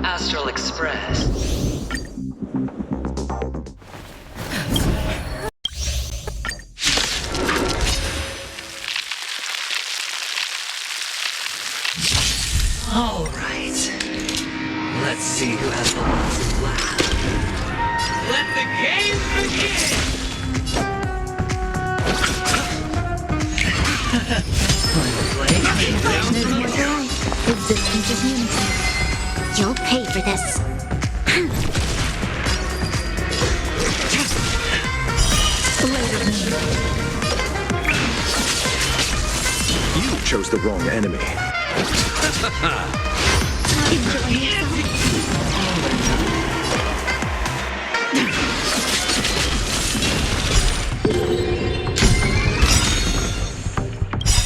Astral Express. All right. Let's see who has the last laugh. Let the game begin! Existence is unity. You'll pay for this. You chose the wrong enemy.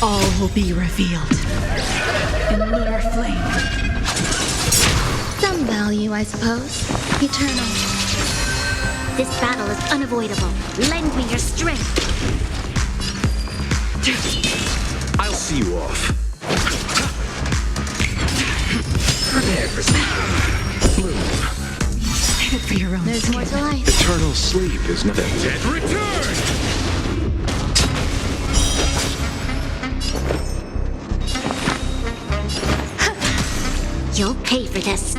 All will be revealed in lunar flame. Some value, I suppose. Eternal. This battle is unavoidable. Lend me your strength. I'll see you off. Prepare for something. For your own There's more to life. Eternal sleep is not that dead. Return! You'll pay for this.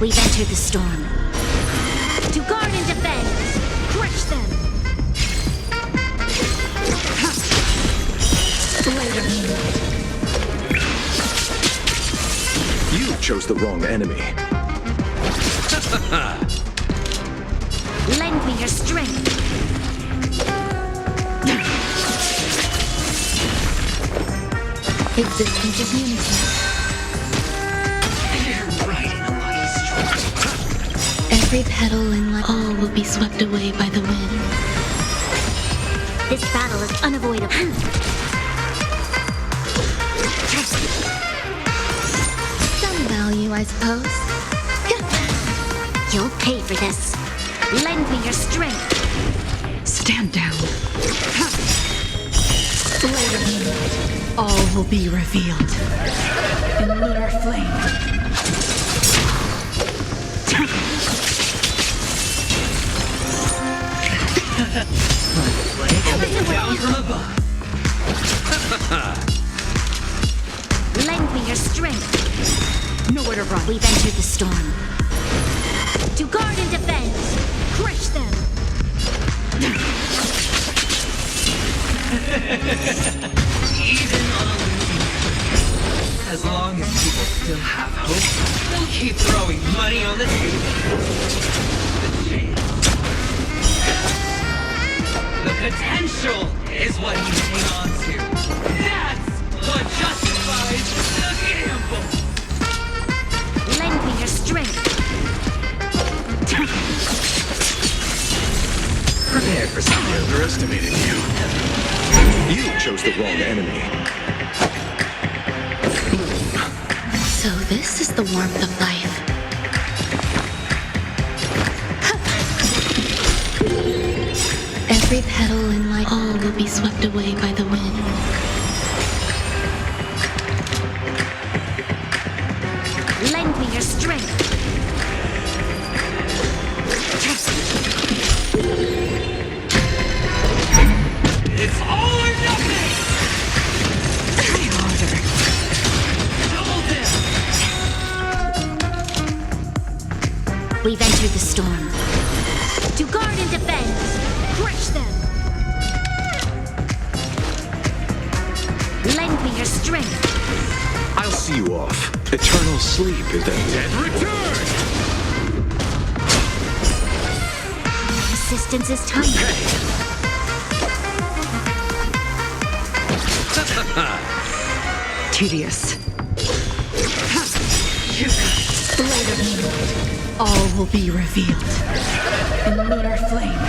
We've entered the storm. To guard and defend. Crush them. You chose the wrong enemy. Lend me your strength. Existence is unity. You're right in a lucky stroke. Every petal in life, all will be swept away by the wind. This battle is unavoidable. Some value, I suppose. You'll pay for this. Lend me your strength. Stand down. All will be revealed in lunar flame. Down from above. Lend me your strength. Nowhere to run. We've entered the storm. To guard and defend. Crush them. Even on a losing streak, as long as people still have hope, they'll keep throwing money on the table. The potential is what you hang on to. That's what justifies the gamble. Lend me your strength. Prepare for something. Underestimated you. You chose the wrong enemy. So this is the warmth of life. Every petal in life, all will be swept away by the wind. Lend me your strength. It's all or nothing! Try harder. Double down! We've entered the storm. To guard and defend. Crush them. Lend me your strength. I'll see you off. Eternal sleep is that dead. Return! Resistance is tiny. Tedious. All will be revealed in lunar flame.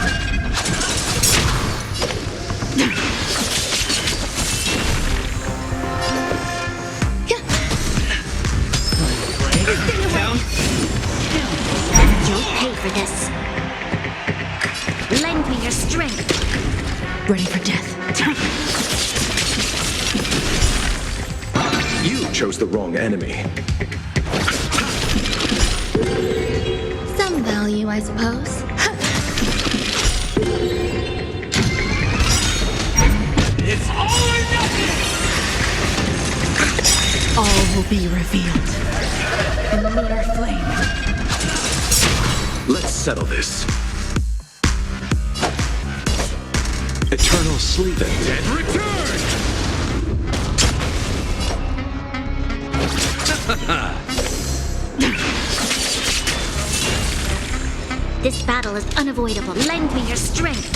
Down. You'll pay for this. Lend me your strength. Ready for death. You chose the wrong enemy. I suppose? It's all or nothing! All will be revealed in mere flame. Let's settle this. Eternal sleep. The dead return! This battle is unavoidable. Lend me your strength.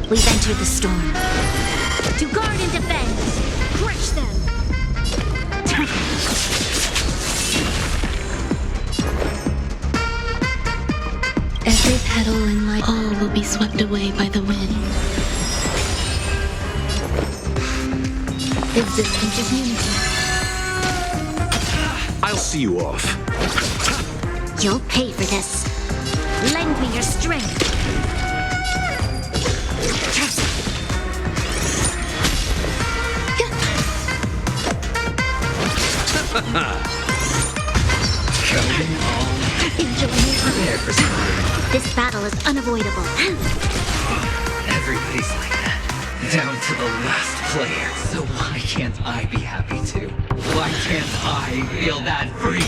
We've entered the storm. To guard and defend. Crush them. Every petal in life, all will be swept away by the wind. Existence is unity. I'll see you off. You'll pay for this. Lend me your strength. Prepare for something. This battle is unavoidable. Everybody's like that. Down to the last player. So why can't I be happy too? Why can't I feel that free?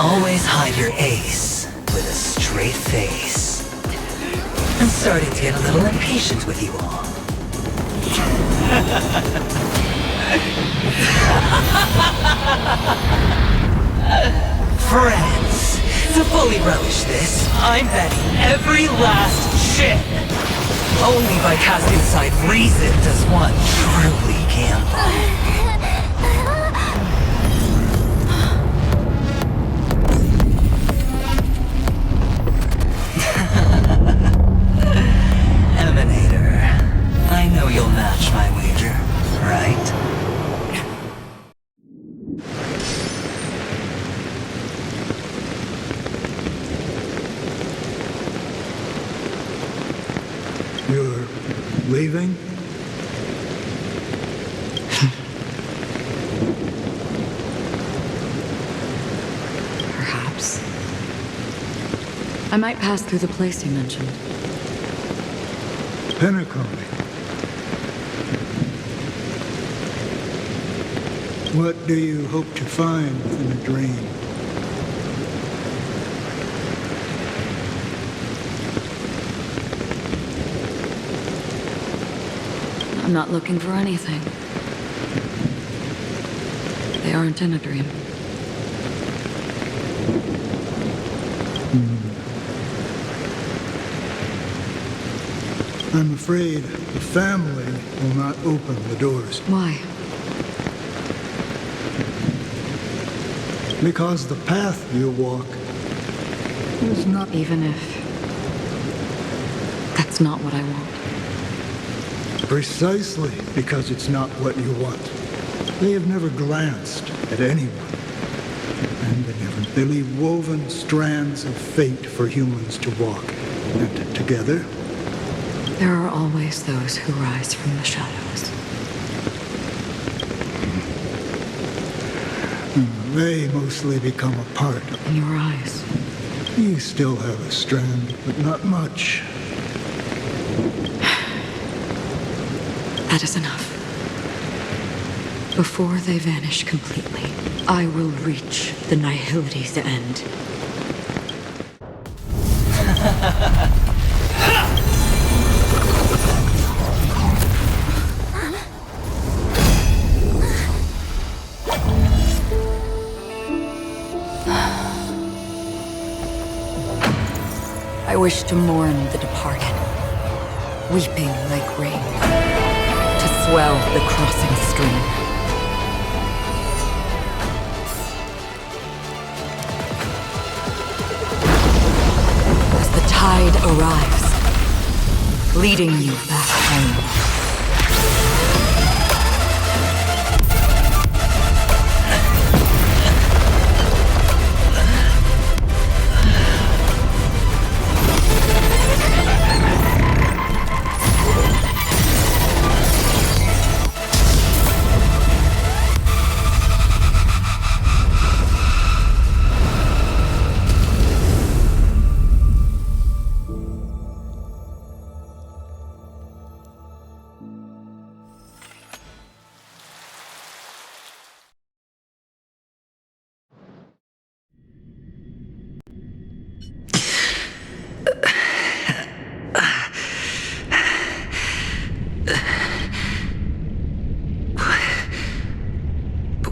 Always hide your ace with a straight face. I'm starting to get a little impatient with you all. Friends, to fully relish this, I'm betting every last chip. Only by casting aside reason does one truly gamble. I know you'll match my wager, right? You're leaving? Perhaps. I might pass through the place you mentioned. Pinnacle. What do you hope to find within a dream? I'm not looking for anything. They aren't in a dream. I'm afraid the family will not open the doors. Why? Because the path you walk is not... Even if that's not what I want. Precisely because it's not what you want. They have never glanced at anyone. And they leave woven strands of fate for humans to walk. And together, There are always those who rise from the shadows. they mostly become a part. In your eyes. You still have a strand, but not much. That is enough. Before they vanish completely, I will reach the nihility's end. I wish to mourn the departed, weeping like rain, to swell the crossing stream. As the tide arrives, leading you back home.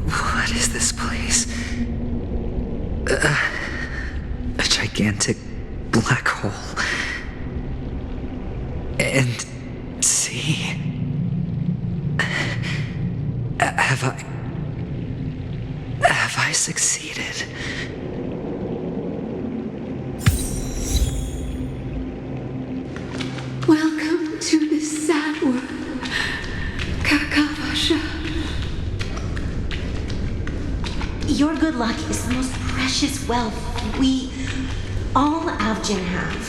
What is this place? A gigantic black hole. And see... Have I succeeded? Welcome to this sad world, Kakavasha. Your good luck is the most precious wealth we, all Avgin, have.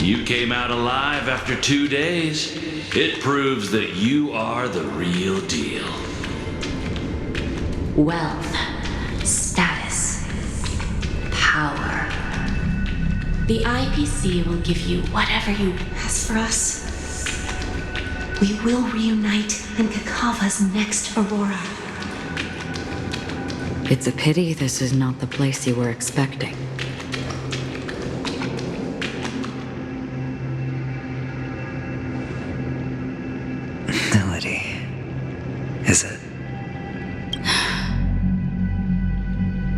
You came out alive after 2 days. It proves that you are the real deal. Wealth, status, power. The IPC will give you whatever you ask for us. We will reunite in Kakava's next Aurora. It's a pity this is not the place you were expecting. Melody. Is it?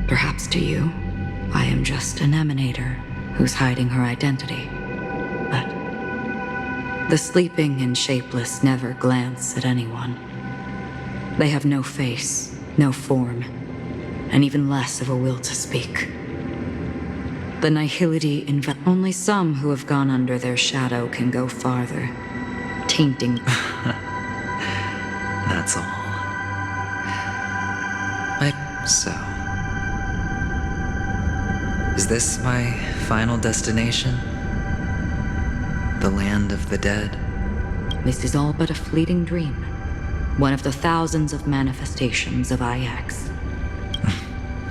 Perhaps to you, I am just an emanator who's hiding her identity. But the sleeping and shapeless never glance at anyone. They have no face, no form, and even less of a will to speak. The nihility only some who have gone under their shadow can go farther, tainting. That's all. So... is this my final destination? The land of the dead? This is all but a fleeting dream. One of the thousands of manifestations of IX.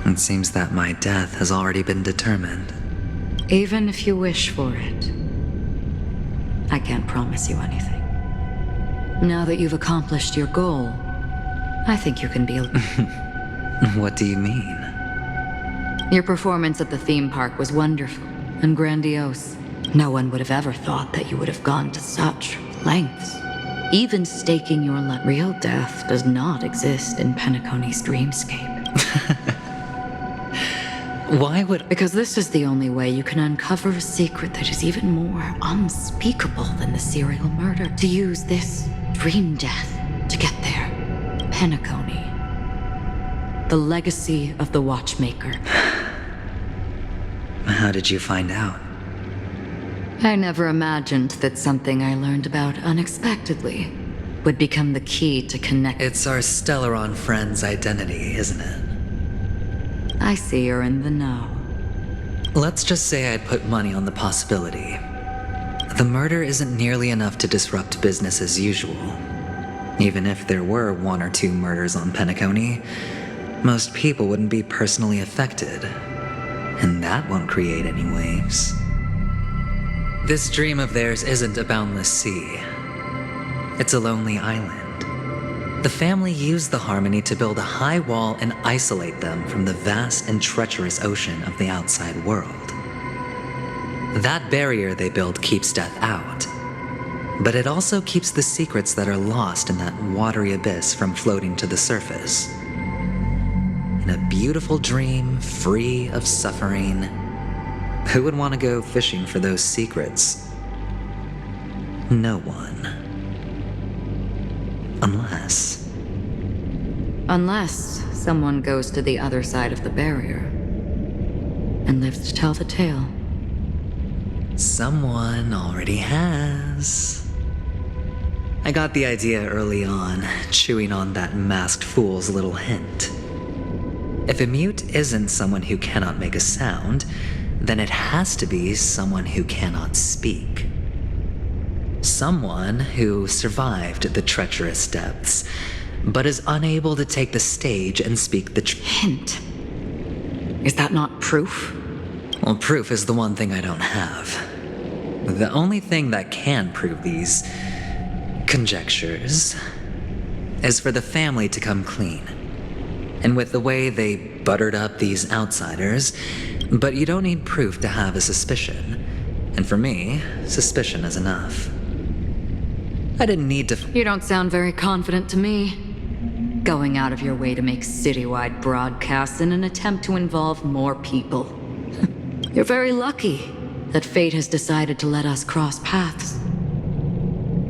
It seems that my death has already been determined. Even if you wish for it, I can't promise you anything. Now that you've accomplished your goal, I think you can be... What do you mean? Your performance at the theme park was wonderful and grandiose. No one would have ever thought that you would have gone to such lengths. Even staking your life. Real death does not exist in Penacony's dreamscape. Why would... Because this is the only way you can uncover a secret that is even more unspeakable than the serial murder. To use this dream death to get there. Penacony. The legacy of the Watchmaker. How did you find out? I never imagined that something I learned about unexpectedly would become the key to connect. It's our Stellaron friend's identity, isn't it? I see you're in the know. Let's just say I'd put money on the possibility. The murder isn't nearly enough to disrupt business as usual. Even if there were 1 or 2 murders on Penacony, most people wouldn't be personally affected. And that won't create any waves. This dream of theirs isn't a boundless sea. It's a lonely island. The family used the Harmony to build a high wall and isolate them from the vast and treacherous ocean of the outside world. That barrier they built keeps death out. But it also keeps the secrets that are lost in that watery abyss from floating to the surface. In a beautiful dream, free of suffering, who would want to go fishing for those secrets? No one. Unless someone goes to the other side of the barrier and lives to tell the tale. Someone already has. I got the idea early on, chewing on that masked fool's little hint. If a mute isn't someone who cannot make a sound, then it has to be someone who cannot speak. Someone who survived the treacherous depths, but is unable to take the stage and speak the Hint. Is that not proof? Well, proof is the one thing I don't have. The only thing that can prove these conjectures is for the family to come clean. And with the way they buttered up these outsiders, But you don't need proof to have a suspicion. And for me, suspicion is enough. I didn't need to... You don't sound very confident to me. Going out of your way to make citywide broadcasts in an attempt to involve more people. You're very lucky that fate has decided to let us cross paths.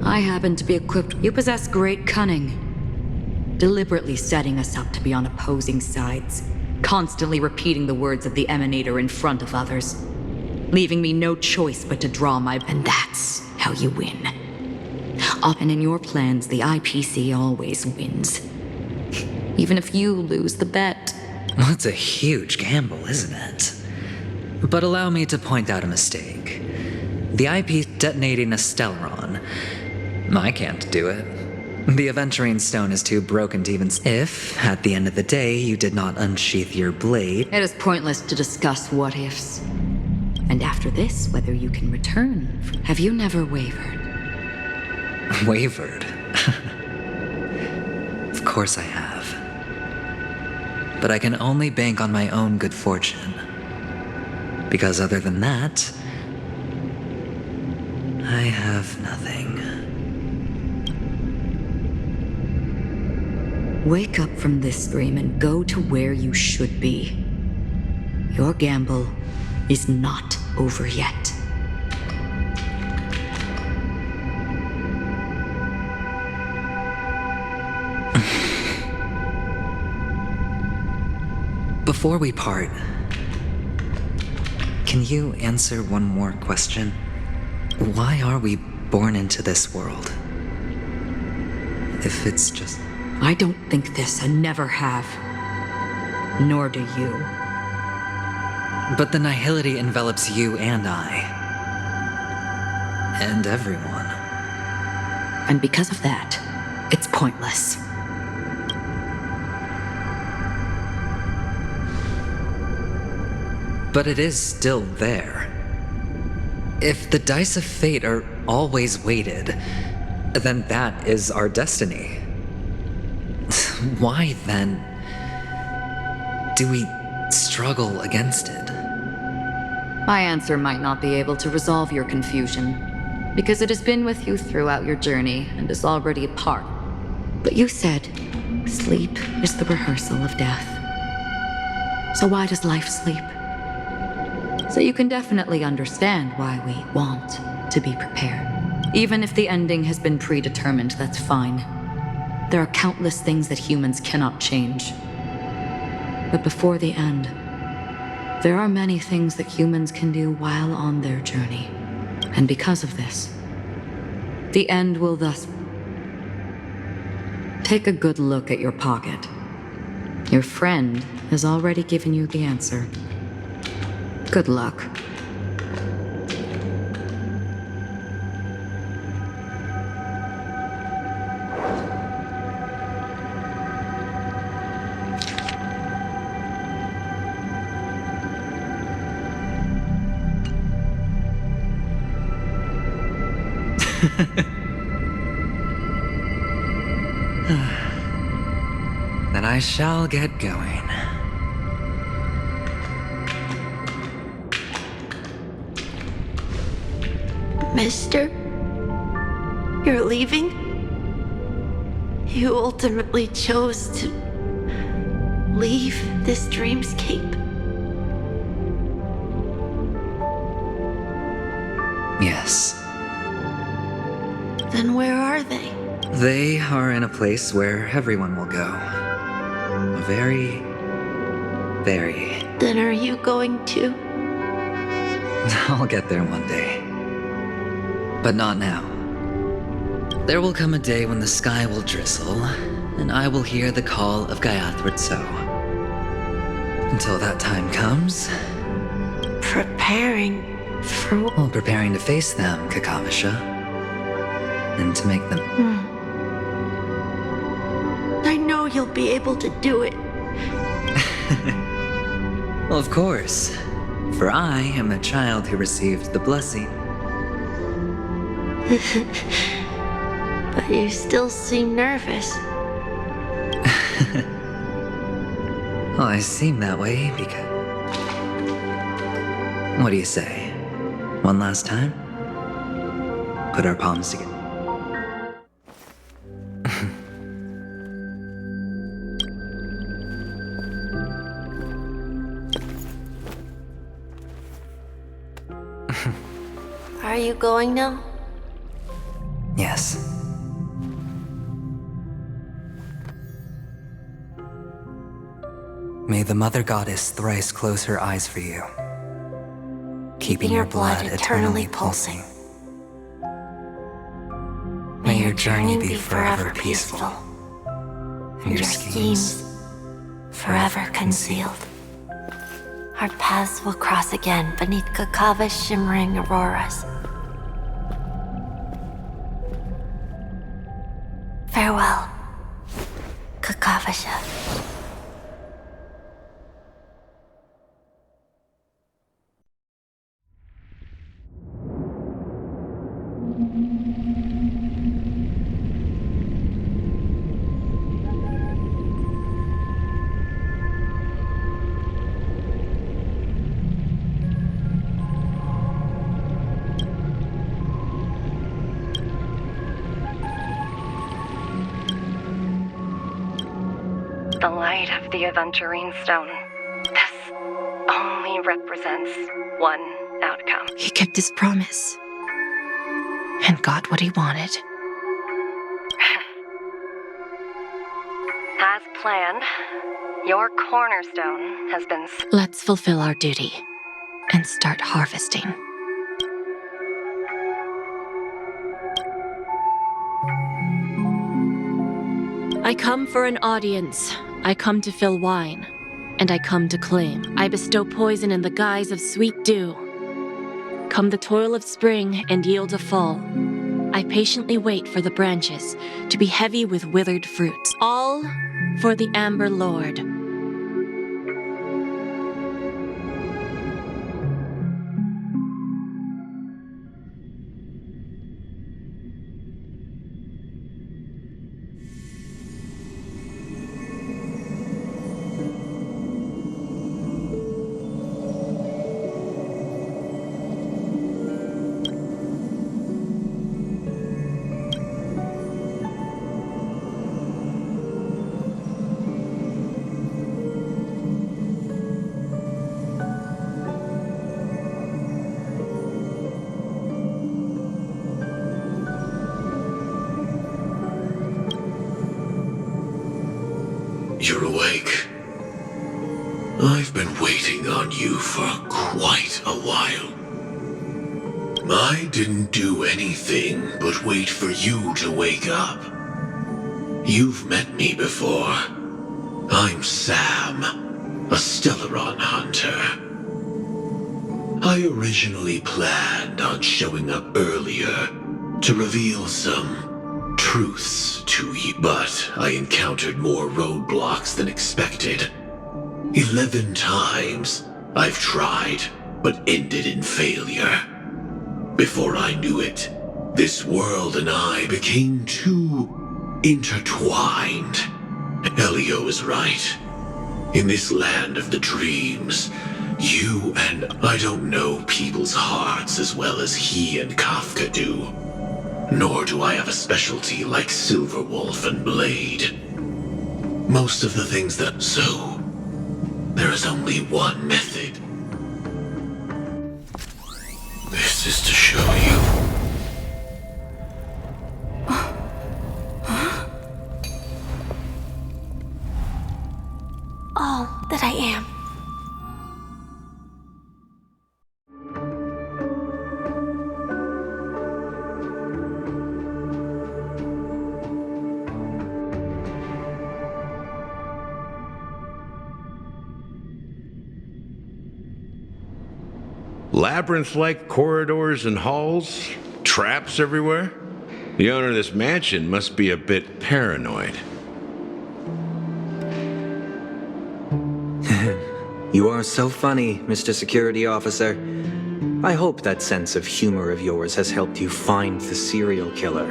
I happen to be equipped. You possess great cunning, deliberately setting us up to be on opposing sides, constantly repeating the words of the Emanator in front of others, leaving me no choice but to draw my... And that's how you win. And in your plans, the IPC always wins. Even if you lose the bet. Well, it's a huge gamble, isn't it? But allow me to point out a mistake. The IP detonating a Stellaron. I can't do it. The Aventurine stone is too broken to even... If, at the end of the day, you did not unsheath your blade... It is pointless to discuss what-ifs. And after this, whether you can return. Have you never wavered? Wavered? Of course I have. But I can only bank on my own good fortune. Because other than that, I have nothing. Wake up from this dream and go to where you should be. Your gamble is not over yet. Before we part, can you answer one more question? Why are we born into this world? If it's just... I don't think this and never have. Nor do you. But the nihility envelops you and I. And everyone. And because of that, it's pointless. But it is still there. If the dice of fate are always weighted, then that is our destiny. Why, then, do we struggle against it? My answer might not be able to resolve your confusion, because it has been with you throughout your journey and is already a part. But you said, sleep is the rehearsal of death. So why does life sleep? So you can definitely understand why we want to be prepared. Even if the ending has been predetermined, that's fine. There are countless things that humans cannot change. But before the end, there are many things that humans can do while on their journey. And because of this, the end will thus... Take a good look at your pocket. Your friend has already given you the answer. Good luck. Then I shall get going. Mister? You're leaving? You ultimately chose to leave this dreamscape? Yes. Then where are they? They are in a place where everyone will go. Very... Then are you going to? I'll get there one day. But not now. There will come a day when the sky will drizzle, and I will hear the call of CHIROCHISU. Until that time comes... Preparing for... Well, preparing to face them, Kakavasha. And to make them... I know you'll be able to do it. Well, of course. For I am a child who received the blessing. But you still seem nervous. Well, I seem that way because... What do you say? One last time? Put our palms together. Are you going now? Yes. May the Mother Goddess thrice close her eyes for you, keeping your blood eternally pulsing. May your journey be forever peaceful, and your schemes forever concealed. Our paths will cross again beneath Kakava's shimmering auroras. Farewell, Kakavasha. The light of the Aventurine stone. This only represents one outcome. He kept his promise. And got what he wanted. As planned, your cornerstone has been... Let's fulfill our duty and start harvesting. I come for an audience. I come to fill wine. And I come to claim. I bestow poison in the guise of sweet dew. Come the toil of spring and yield a fall. I patiently wait for the branches to be heavy with withered fruits. All for the Amber Lord. You're awake. I've been waiting on you for quite a while. I didn't do anything but wait for you to wake up. You've met me before. I'm Sam, a Stellaron hunter. I originally planned on showing up earlier to reveal some truths to you, but I encountered more roadblocks than expected. 11 times I've tried, but ended in failure. Before I knew it, this world and I became too intertwined. Elio is right. In this land of the dreams, you and I don't know people's hearts as well as he and Kafka do. Nor do I have a specialty like Silverwolf and Blade. Most of the things that... So, there is only one method. This is to show you. All that I am. Labyrinth-like corridors and halls, traps everywhere. The owner of this mansion must be a bit paranoid. You are so funny, Mr. Security Officer. I hope that sense of humor of yours has helped you find the serial killer.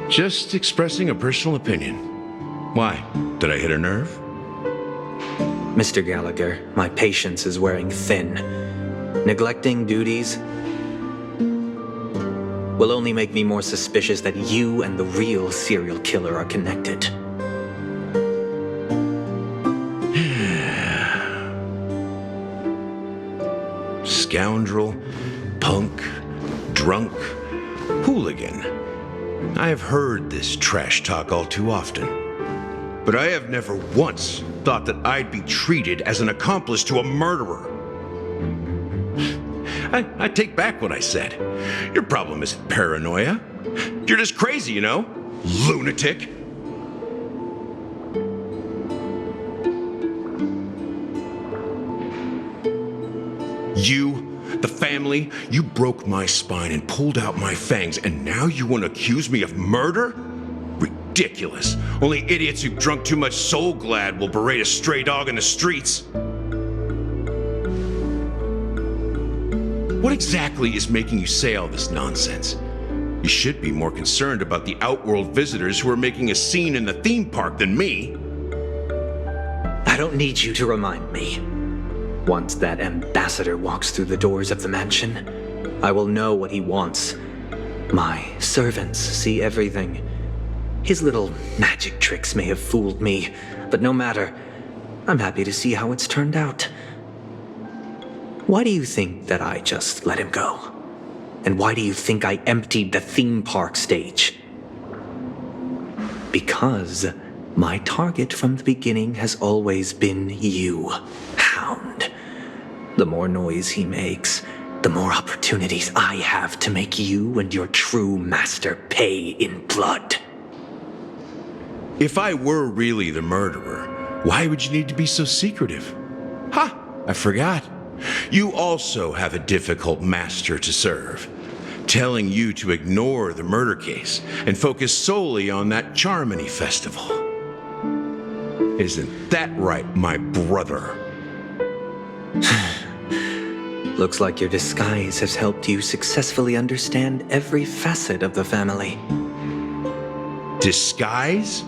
Just expressing a personal opinion. Why? Did I hit a nerve? Mr. Gallagher, my patience is wearing thin. Neglecting duties will only make me more suspicious that you and the real serial killer are connected. Scoundrel, punk, drunk, hooligan. I have heard this trash talk all too often. But I have never once thought that I'd be treated as an accomplice to a murderer. I take back what I said. Your problem isn't paranoia. You're just crazy, you know? Lunatic. You, the family, you broke my spine and pulled out my fangs, and now you want to accuse me of murder? Ridiculous. Only idiots who've drunk too much Soul Glad will berate a stray dog in the streets. What exactly is making you say all this nonsense? You should be more concerned about the Outworld visitors who are making a scene in the theme park than me. I don't need you to remind me. Once that ambassador walks through the doors of the mansion, I will know what he wants. My servants see everything. His little magic tricks may have fooled me, but no matter. I'm happy to see how it's turned out. Why do you think that I just let him go? And why do you think I emptied the theme park stage? Because my target from the beginning has always been you, Hound. The more noise he makes, the more opportunities I have to make you and your true master pay in blood. If I were really the murderer, why would you need to be so secretive? Ha! I forgot. You also have a difficult master to serve, telling you to ignore the murder case and focus solely on that Charmony festival. Isn't that right, my brother? Looks like your disguise has helped you successfully understand every facet of the family. Disguise?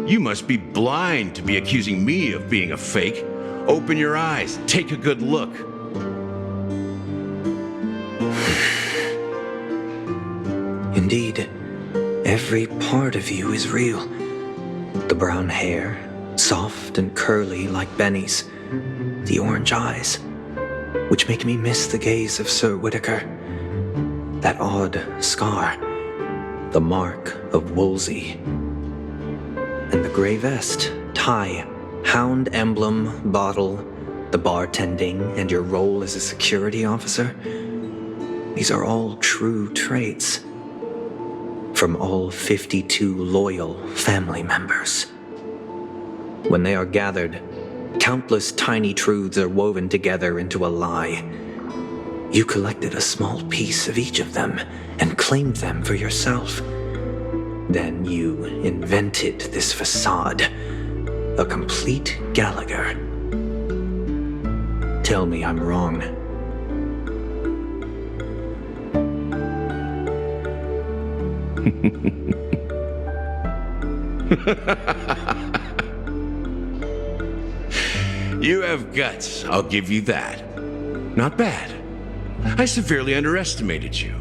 You must be blind to be accusing me of being a fake. Open your eyes, take a good look. Indeed, every part of you is real. The brown hair, soft and curly like Benny's. The orange eyes, which make me miss the gaze of Sir Whitaker. That odd scar, the mark of Wolsey. And the gray vest, tie, hound emblem, bottle, the bartending, and your role as a security officer. These are all true traits. From all 52 loyal family members. When they are gathered, countless tiny truths are woven together into a lie. You collected a small piece of each of them and claimed them for yourself. Then you invented this facade, a complete Gallagher. Tell me I'm wrong. You have guts, I'll give you that. Not bad. I severely underestimated you.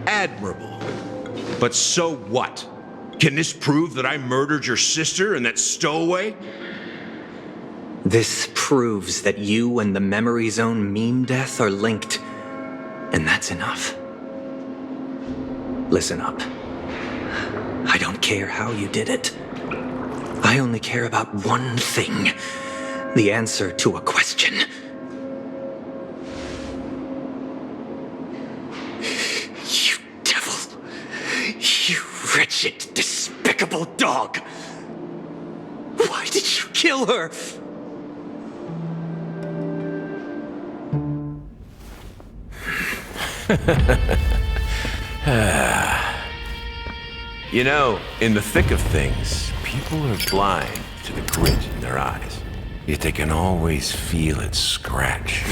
Admirable. But so what? Can this prove that I murdered your sister and that stowaway? This proves that you and the Memory Zone meme death are linked. And that's enough. Listen up. I don't care how you did it. I only care about one thing. The answer to a question. You devil. You wretched, despicable dog. Why did you kill her? You know, in the thick of things, people are blind to the grit in their eyes. Yet they can always feel it scratch.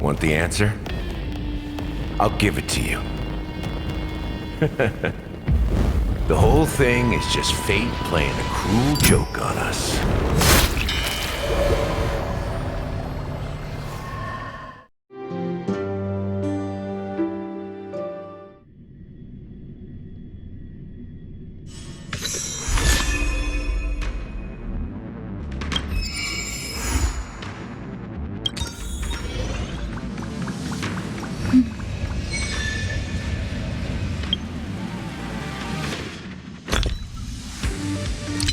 Want the answer? I'll give it to you. The whole thing is just fate playing a cruel joke on us.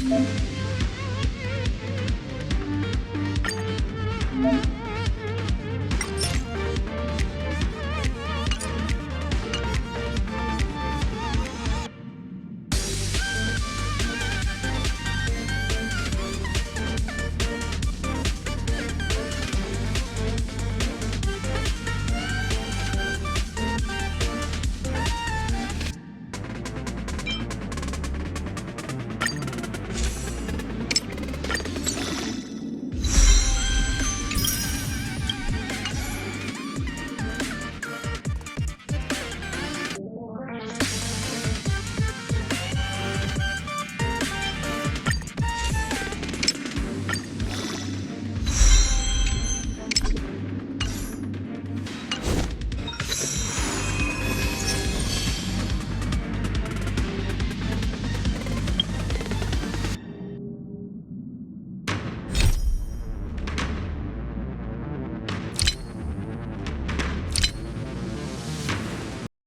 Stonehearts.